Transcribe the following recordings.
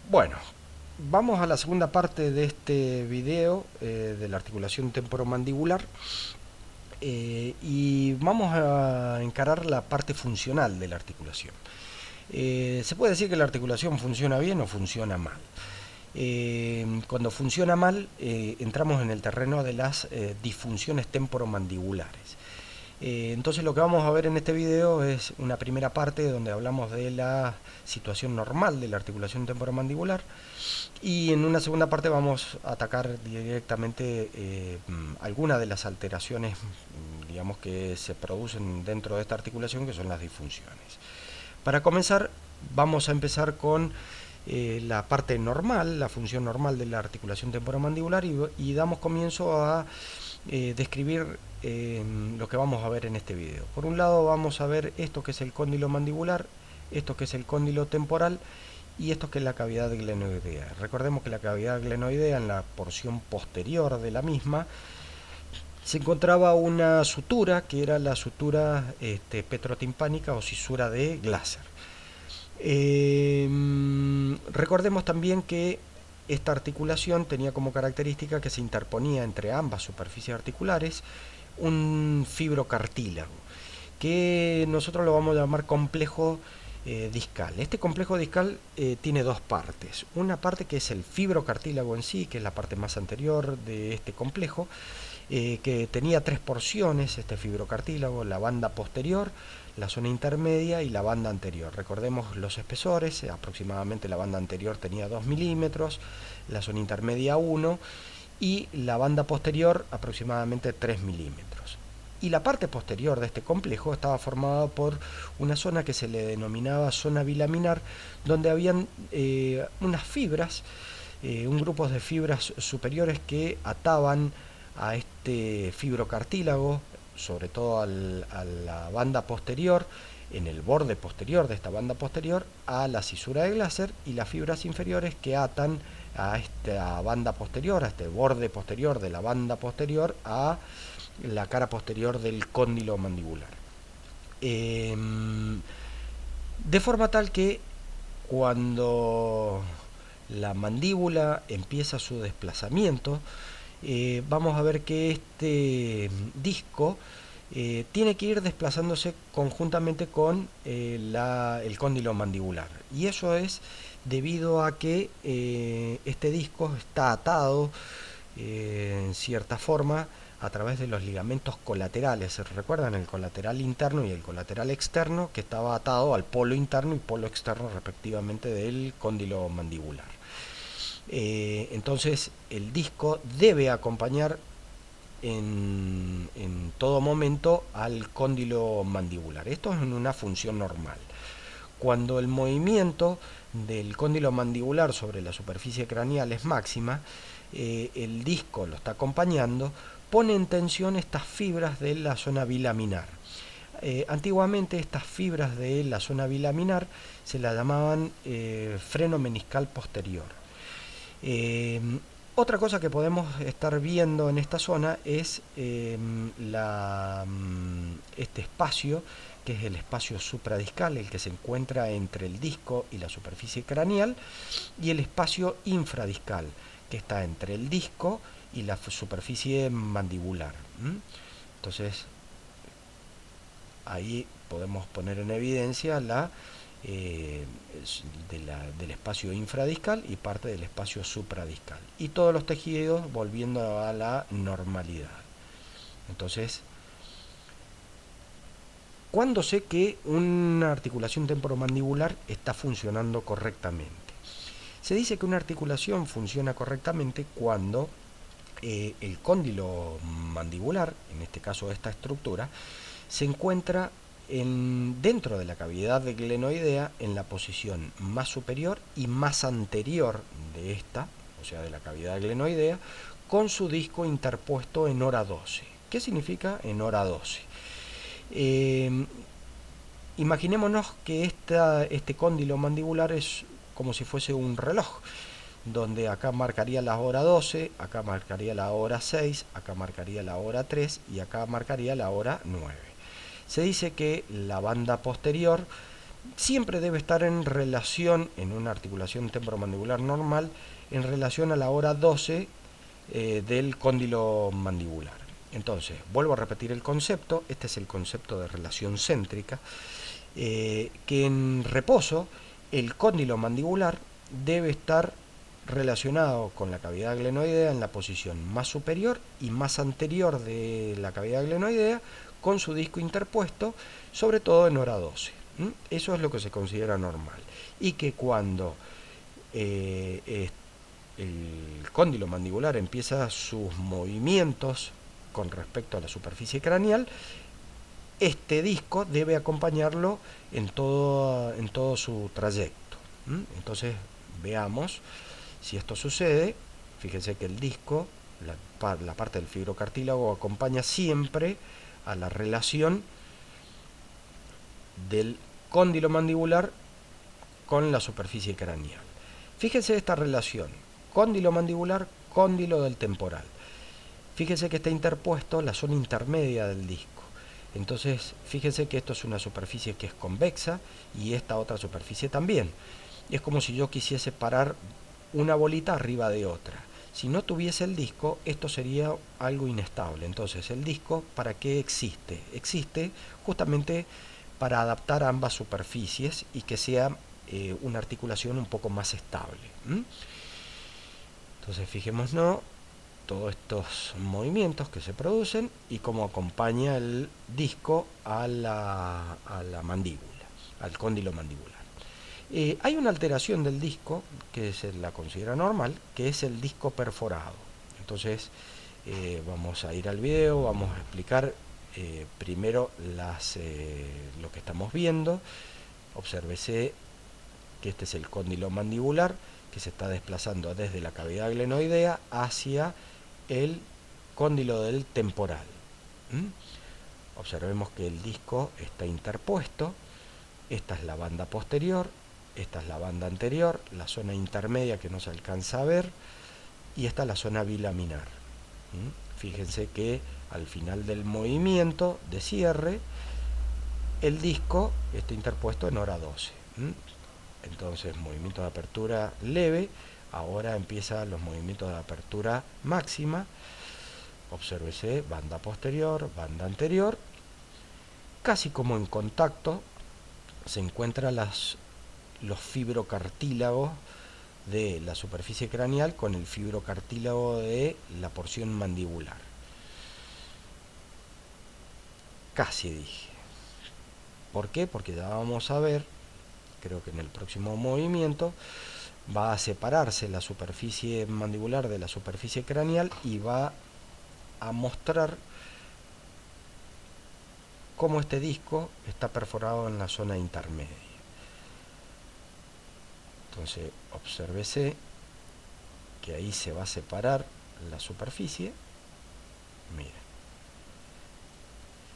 Bueno, vamos a la segunda parte de este video de la articulación temporomandibular y vamos a encarar la parte funcional de la articulación. Se puede decir que la articulación funciona bien o funciona mal. Cuando funciona mal, entramos en el terreno de las disfunciones temporomandibulares. Entonces lo que vamos a ver en este video es una primera parte donde hablamos de la situación normal de la articulación temporomandibular y en una segunda parte vamos a atacar directamente algunas de las alteraciones digamos que se producen dentro de esta articulación, que son las disfunciones. Para comenzar vamos a empezar con la parte normal, la función normal de la articulación temporomandibular y damos comienzo a describir lo que vamos a ver en este video. Por un lado vamos a ver esto que es el cóndilo mandibular, esto que es el cóndilo temporal y esto que es la cavidad glenoidea. Recordemos que la cavidad glenoidea, en la porción posterior de la misma, se encontraba una sutura que era la sutura petrotimpánica o cisura de Glaser. Recordemos también que esta articulación tenía como característica que se interponía entre ambas superficies articulares un fibrocartílago, que nosotros lo vamos a llamar complejo discal. Este complejo discal tiene dos partes. Una parte que es el fibrocartílago en sí, que es la parte más anterior de este complejo, que tenía tres porciones, este fibrocartílago: la banda posterior, la zona intermedia y la banda anterior. Recordemos los espesores: aproximadamente la banda anterior tenía 2 milímetros, la zona intermedia 1 y la banda posterior aproximadamente 3 milímetros. Y la parte posterior de este complejo estaba formada por una zona que se le denominaba zona bilaminar, donde habían unas fibras, un grupo de fibras superiores que ataban a este fibrocartílago, sobre todo a la banda posterior, en el borde posterior de esta banda posterior, a la cisura de Glaser, y las fibras inferiores que atan a esta banda posterior, a este borde posterior de la banda posterior, a la cara posterior del cóndilo mandibular. De forma tal que cuando la mandíbula empieza su desplazamiento, vamos a ver que este disco tiene que ir desplazándose conjuntamente con el cóndilo mandibular. Y eso es debido a que este disco está atado en cierta forma a través de los ligamentos colaterales. ¿Se recuerdan? El colateral interno y el colateral externo, que estaba atado al polo interno y polo externo respectivamente del cóndilo mandibular. Entonces el disco debe acompañar en todo momento al cóndilo mandibular. Esto es en una función normal. Cuando el movimiento del cóndilo mandibular sobre la superficie craneal es máxima, el disco lo está acompañando, pone en tensión estas fibras de la zona bilaminar. Antiguamente estas fibras de la zona bilaminar se las llamaban freno meniscal posterior. Eh, Otra cosa que podemos estar viendo en esta zona es este espacio, que es el espacio supradiscal, el que se encuentra entre el disco y la superficie craneal, y el espacio infradiscal, que está entre el disco y la superficie mandibular. Entonces, ahí podemos poner en evidencia eh, del espacio infradiscal y parte del espacio supradiscal, y todos los tejidos volviendo a la normalidad. Entonces, ¿cuándo sé que una articulación temporomandibular está funcionando correctamente? Se dice que una articulación funciona correctamente cuando el cóndilo mandibular, en este caso esta estructura, se encuentra dentro de la cavidad glenoidea en la posición más superior y más anterior de esta, o sea, de la cavidad glenoidea, con su disco interpuesto en hora 12. ¿Qué significa en hora 12? Eh, Imaginémonos que este cóndilo mandibular es como si fuese un reloj, donde acá marcaría la hora 12, acá marcaría la hora 6, acá marcaría la hora 3 y acá marcaría la hora 9. Se dice que la banda posterior siempre debe estar en relación, en una articulación temporomandibular normal, en relación a la hora 12 del cóndilo mandibular. Entonces, vuelvo a repetir el concepto, este es el concepto de relación céntrica, que en reposo el cóndilo mandibular debe estar relacionado con la cavidad glenoidea en la posición más superior y más anterior de la cavidad glenoidea, con su disco interpuesto, sobre todo en hora 12. Eso es lo que se considera normal. Y que cuando el cóndilo mandibular empieza sus movimientos con respecto a la superficie craneal, este disco debe acompañarlo en todo su trayecto. Entonces veamos si esto sucede. Fíjense que el disco, la parte del fibrocartílago, acompaña siempre a la relación del cóndilo mandibular con la superficie craneal. Fíjense esta relación, cóndilo mandibular, cóndilo del temporal. Fíjense que está interpuesto la zona intermedia del disco. Entonces, fíjense que esto es una superficie que es convexa y esta otra superficie también. Es como si yo quisiese parar una bolita arriba de otra. Si no tuviese el disco, esto sería algo inestable. Entonces, el disco, ¿para qué existe? Existe justamente para adaptar ambas superficies y que sea una articulación un poco más estable. Entonces, fijémonos todos estos movimientos que se producen y cómo acompaña el disco a la mandíbula, al cóndilo mandibular. Hay una alteración del disco que se la considera normal, que es el disco perforado. Entonces, vamos a ir al video, vamos a explicar primero lo que estamos viendo. Obsérvese que este es el cóndilo mandibular que se está desplazando desde la cavidad glenoidea hacia el cóndilo del temporal. Observemos que el disco está interpuesto. Esta es la banda posterior, esta es la banda anterior, la zona intermedia que no se alcanza a ver, y esta es la zona bilaminar. Fíjense que al final del movimiento de cierre, el disco está interpuesto en hora 12. Entonces, movimiento de apertura leve. Ahora empiezan los movimientos de apertura máxima. Obsérvese, banda posterior, banda anterior. Casi como en contacto se encuentran los fibrocartílagos de la superficie craneal con el fibrocartílago de la porción mandibular. Casi dije. ¿Por qué? Porque ya vamos a ver, creo que en el próximo movimiento, va a separarse la superficie mandibular de la superficie craneal y va a mostrar cómo este disco está perforado en la zona intermedia. Entonces, obsérvese que ahí se va a separar la superficie. Miren.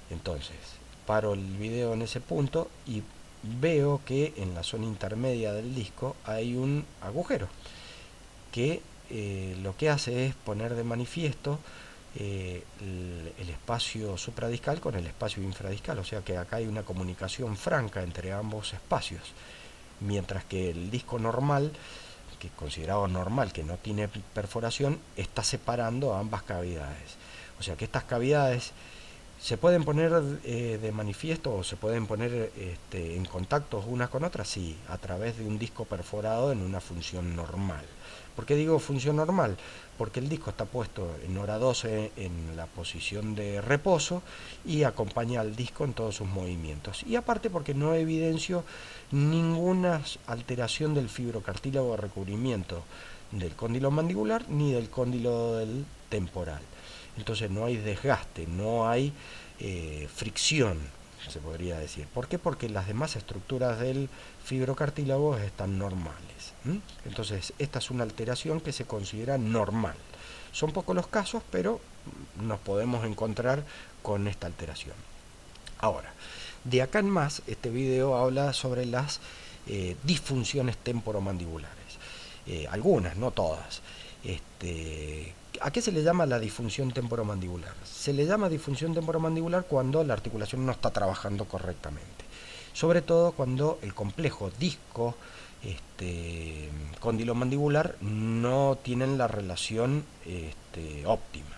Entonces, paro el video en ese punto y veo que en la zona intermedia del disco hay un agujero que lo que hace es poner de manifiesto el espacio supradiscal con el espacio infradiscal, o sea que acá hay una comunicación franca entre ambos espacios, mientras que el disco normal, que es considerado normal, que no tiene perforación, está separando ambas cavidades. O sea que estas cavidades se pueden poner de manifiesto o se pueden poner en contacto unas con otras, sí, a través de un disco perforado en una función normal. ¿Por qué digo función normal? Porque el disco está puesto en hora 12 en la posición de reposo y acompaña al disco en todos sus movimientos. Y aparte porque no evidencio ninguna alteración del fibrocartílago de recubrimiento del cóndilo mandibular ni del cóndilo del temporal. Entonces no hay desgaste, no hay fricción, se podría decir. ¿Por qué? Porque las demás estructuras del fibrocartílago están normales. Entonces esta es una alteración que se considera normal. Son pocos los casos, pero nos podemos encontrar con esta alteración. Ahora, de acá en más, este video habla sobre las disfunciones temporomandibulares. Algunas, no todas. ¿A qué se le llama la disfunción temporomandibular? Se le llama disfunción temporomandibular cuando la articulación no está trabajando correctamente. sobre todo cuando el complejo disco cóndilo mandibular no tienen la relación óptima.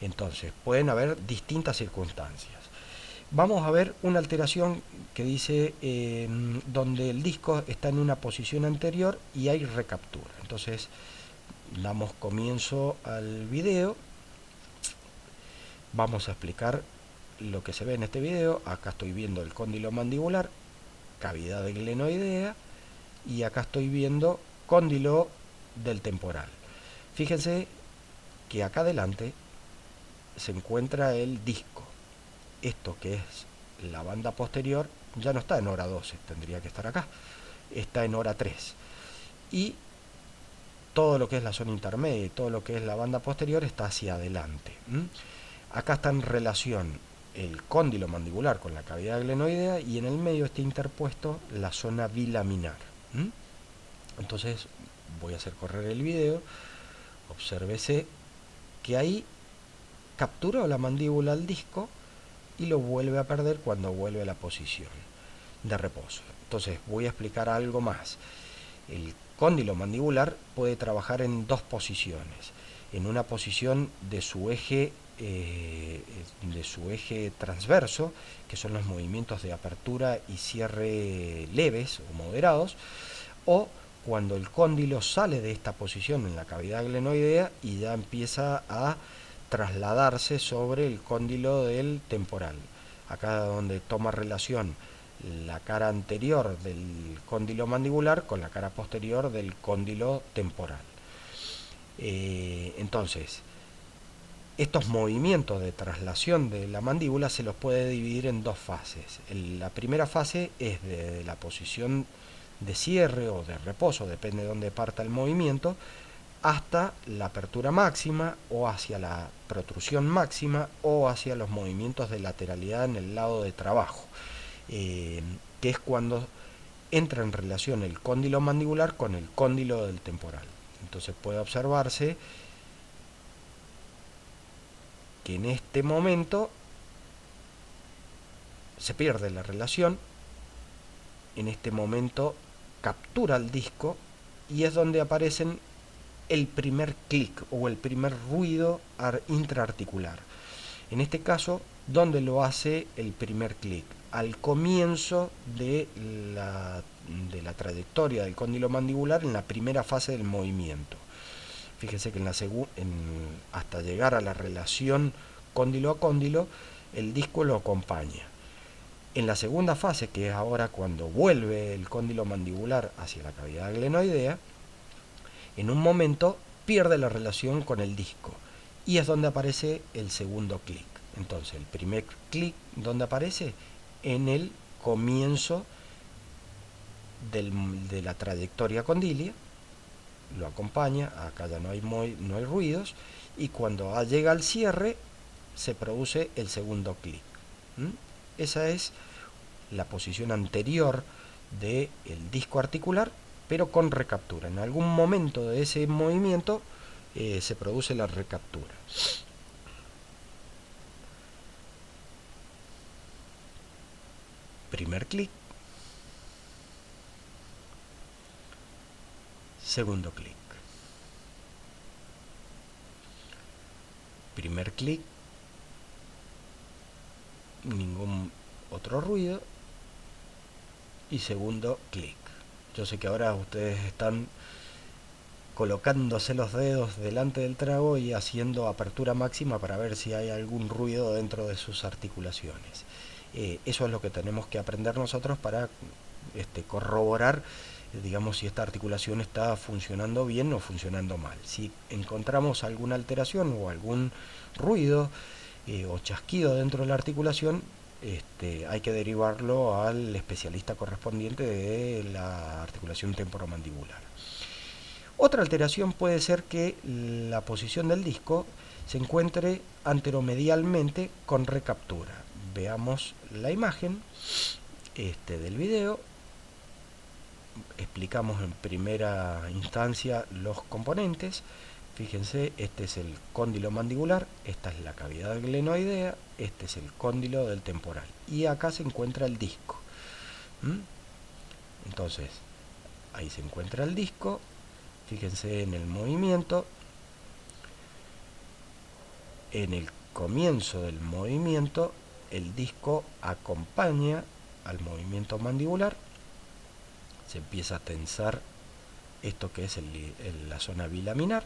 Entonces pueden haber distintas circunstancias. Vamos a ver una alteración que dice donde el disco está en una posición anterior y hay recaptura. Entonces damos comienzo al video. Vamos a explicar lo que se ve en este video. Acá estoy viendo el cóndilo mandibular, cavidad glenoidea, y acá estoy viendo cóndilo del temporal. Fíjense que acá adelante se encuentra el disco. Esto que es la banda posterior ya no está en hora 12, tendría que estar acá, está en hora 3. Y todo lo que es la zona intermedia y todo lo que es la banda posterior está hacia adelante. Acá está en relación el cóndilo mandibular con la cavidad glenoidea y en el medio está interpuesto la zona bilaminar. Entonces voy a hacer correr el video. Obsérvese que ahí capturó la mandíbula al disco y lo vuelve a perder cuando vuelve a la posición de reposo. Entonces voy a explicar algo más. El cóndilo mandibular puede trabajar en dos posiciones. En una posición de su eje transverso, que son los movimientos de apertura y cierre leves o moderados, o cuando el cóndilo sale de esta posición en la cavidad glenoidea y ya empieza a trasladarse sobre el cóndilo del temporal. Acá donde toma relación la cara anterior del cóndilo mandibular con la cara posterior del cóndilo temporal. Entonces, estos movimientos de traslación de la mandíbula se los puede dividir en dos fases. La primera fase es de la posición de cierre o de reposo, depende de dónde parta el movimiento, hasta la apertura máxima o hacia la protrusión máxima o hacia los movimientos de lateralidad en el lado de trabajo, que es cuando entra en relación el cóndilo mandibular con el cóndilo del temporal. Entonces puede observarse que en este momento se pierde la relación, en este momento captura el disco y es donde aparecen el primer clic o el primer ruido intraarticular. En este caso, ¿dónde lo hace el primer clic? Al comienzo de la trayectoria del cóndilo mandibular en la primera fase del movimiento. Fíjense que hasta llegar a la relación cóndilo a cóndilo, el disco lo acompaña. En la segunda fase, que es ahora cuando vuelve el cóndilo mandibular hacia la cavidad glenoidea, en un momento pierde la relación con el disco y es donde aparece el segundo clic. Entonces, el primer clic, ¿dónde aparece? En el comienzo de la trayectoria condilia, lo acompaña, acá ya no hay ruidos, y cuando llega al cierre se produce el segundo clic. Esa es la posición anterior del disco articular, pero con recaptura. En algún momento de ese movimiento se produce la recaptura. Primer clic, segundo clic, primer clic, ningún otro ruido, y segundo clic. Yo sé que ahora ustedes están colocándose los dedos delante del trago y haciendo apertura máxima para ver si hay algún ruido dentro de sus articulaciones. Eso es lo que tenemos que aprender nosotros para corroborar, digamos, si esta articulación está funcionando bien o funcionando mal. Si encontramos alguna alteración o algún ruido o chasquido dentro de la articulación, hay que derivarlo al especialista correspondiente de la articulación temporomandibular. Otra alteración puede ser que la posición del disco se encuentre anteromedialmente con recaptura. Veamos la imagen del video. Explicamos en primera instancia los componentes. Fíjense, este es el cóndilo mandibular, esta es la cavidad glenoidea, este es el cóndilo del temporal y acá se encuentra el disco. ¿Mm? Entonces, ahí se encuentra el disco. Fíjense en el movimiento. En el comienzo del movimiento, el disco acompaña al movimiento mandibular. Se empieza a tensar esto que es la zona bilaminar.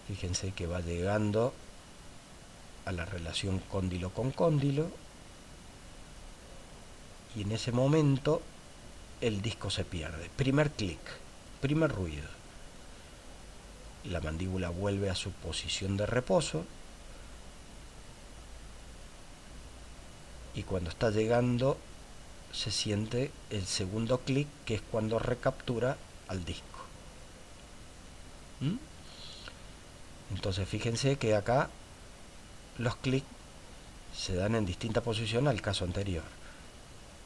Fíjense que va llegando a la relación cóndilo con cóndilo, y en ese momento el disco se pierde. Primer clic, primer ruido. La mandíbula vuelve a su posición de reposo, y cuando está llegando se siente el segundo clic, que es cuando recaptura al disco. ¿Mm? Entonces fíjense que acá los clics se dan en distinta posición al caso anterior.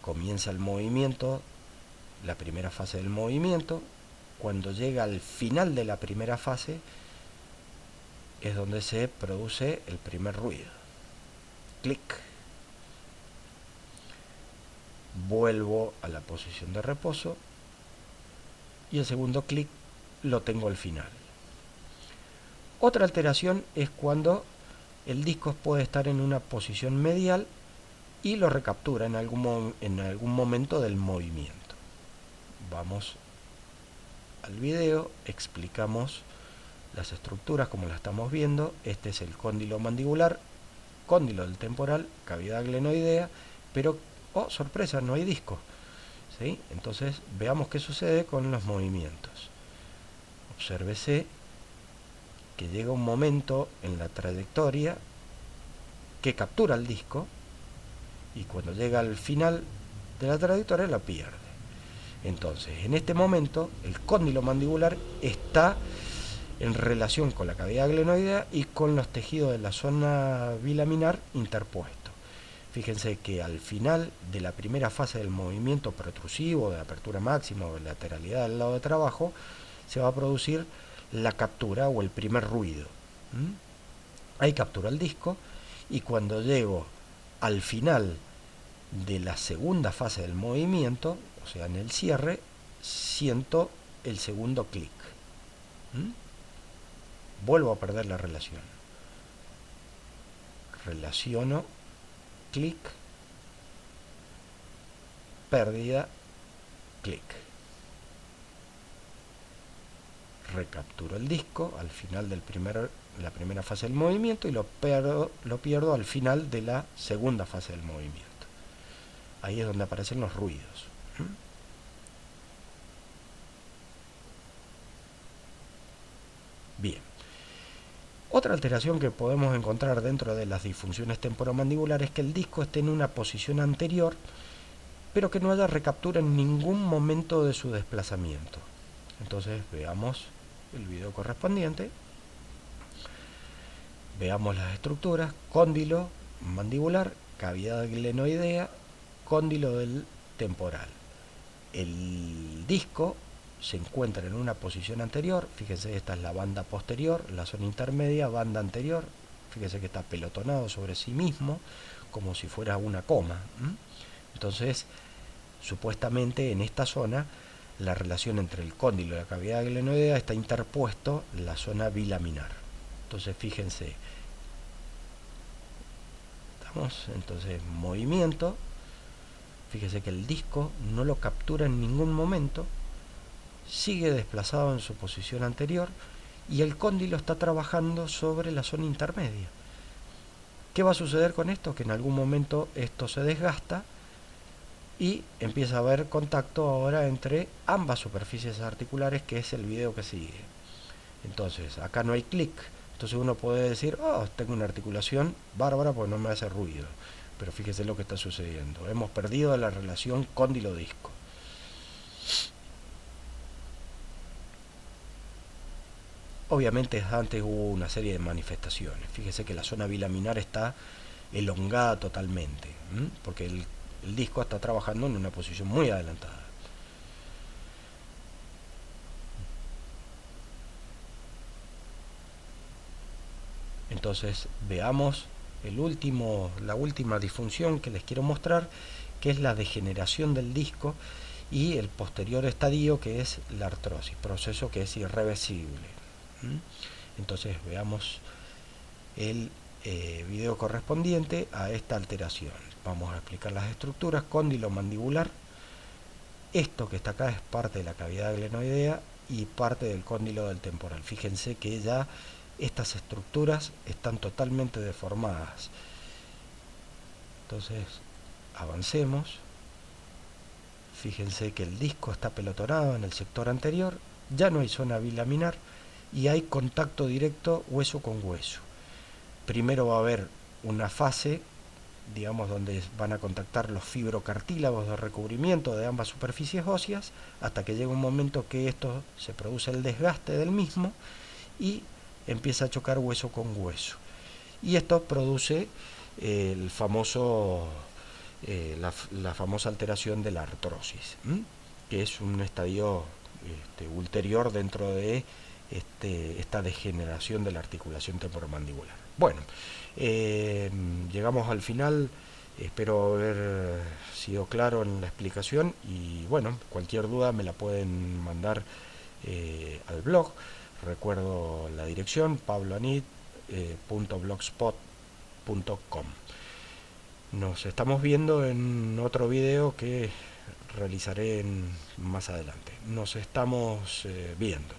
Comienza el movimiento, la primera fase del movimiento. Cuando llega al final de la primera fase es donde se produce el primer ruido. Clic. Vuelvo a la posición de reposo y el segundo clic lo tengo al final. Otra alteración es cuando el disco puede estar en una posición medial y lo recaptura en algún momento del movimiento. Vamos al video, explicamos las estructuras como las estamos viendo. Este es el cóndilo mandibular, cóndilo del temporal, cavidad glenoidea, pero, oh sorpresa, no hay disco. ¿Sí? Entonces veamos qué sucede con los movimientos. Obsérvese que llega un momento en la trayectoria que captura el disco, y cuando llega al final de la trayectoria lo pierde. Entonces, en este momento, el cóndilo mandibular está en relación con la cavidad glenoidea y con los tejidos de la zona bilaminar interpuestos. Fíjense que al final de la primera fase del movimiento protrusivo, de apertura máxima o de lateralidad del lado de trabajo, se va a producir la captura o el primer ruido. Ahí captura el disco, y cuando llego al final de la segunda fase del movimiento, o sea, en el cierre, siento el segundo clic. Vuelvo a perder la relación. Relaciono, clic, pérdida, clic. Recapturo el disco al final de la primera fase del movimiento y lo pierdo al final de la segunda fase del movimiento. Ahí es donde aparecen los ruidos. Bien. Otra alteración que podemos encontrar dentro de las disfunciones temporomandibulares es que el disco esté en una posición anterior, pero que no haya recaptura en ningún momento de su desplazamiento. Entonces veamos el video correspondiente. Veamos las estructuras: cóndilo mandibular, cavidad glenoidea, cóndilo del temporal. El disco se encuentra en una posición anterior. Fíjense, esta es la banda posterior, la zona intermedia, banda anterior. Fíjense que está pelotonado sobre sí mismo, como si fuera una coma. Entonces, supuestamente en esta zona, la relación entre el cóndilo y la cavidad glenoidea está interpuesto en la zona bilaminar. Entonces, fíjense, estamos entonces movimiento. Fíjese que el disco no lo captura en ningún momento, sigue desplazado en su posición anterior, y el cóndilo está trabajando sobre la zona intermedia. ¿Qué va a suceder con esto? Que en algún momento esto se desgasta y empieza a haber contacto ahora entre ambas superficies articulares, que es el video que sigue. Entonces, acá no hay clic. Entonces uno puede decir, oh, tengo una articulación bárbara porque no me hace ruido. Pero fíjese lo que está sucediendo. Hemos perdido la relación cóndilo-disco. Obviamente antes hubo una serie de manifestaciones. Fíjese que la zona bilaminar está elongada totalmente, porque el disco está trabajando en una posición muy adelantada. Entonces veamos la última disfunción que les quiero mostrar, que es la degeneración del disco, y el posterior estadio, que es la artrosis, proceso que es irreversible. ¿Mm? Entonces veamos el video correspondiente a esta alteración. Vamos a explicar las estructuras. Cóndilo mandibular. Esto que está acá es parte de la cavidad glenoidea y parte del cóndilo del temporal. Fíjense que ya estas estructuras están totalmente deformadas. Entonces avancemos. Fíjense que el disco está pelotonado en el sector anterior, ya no hay zona bilaminar y hay contacto directo hueso con hueso. Primero va a haber una fase, digamos, donde van a contactar los fibrocartílagos de recubrimiento de ambas superficies óseas, hasta que llega un momento que esto se produce el desgaste del mismo y empieza a chocar hueso con hueso. Y esto produce el famoso, la famosa alteración de la artrosis, que es un estadio ulterior dentro de esta degeneración de la articulación temporomandibular. Bueno, llegamos al final. Espero haber sido claro en la explicación y bueno, cualquier duda me la pueden mandar al blog. Recuerdo la dirección pabloanit.blogspot.com. Nos estamos viendo en otro video que realizaré más adelante. Nos estamos viendo.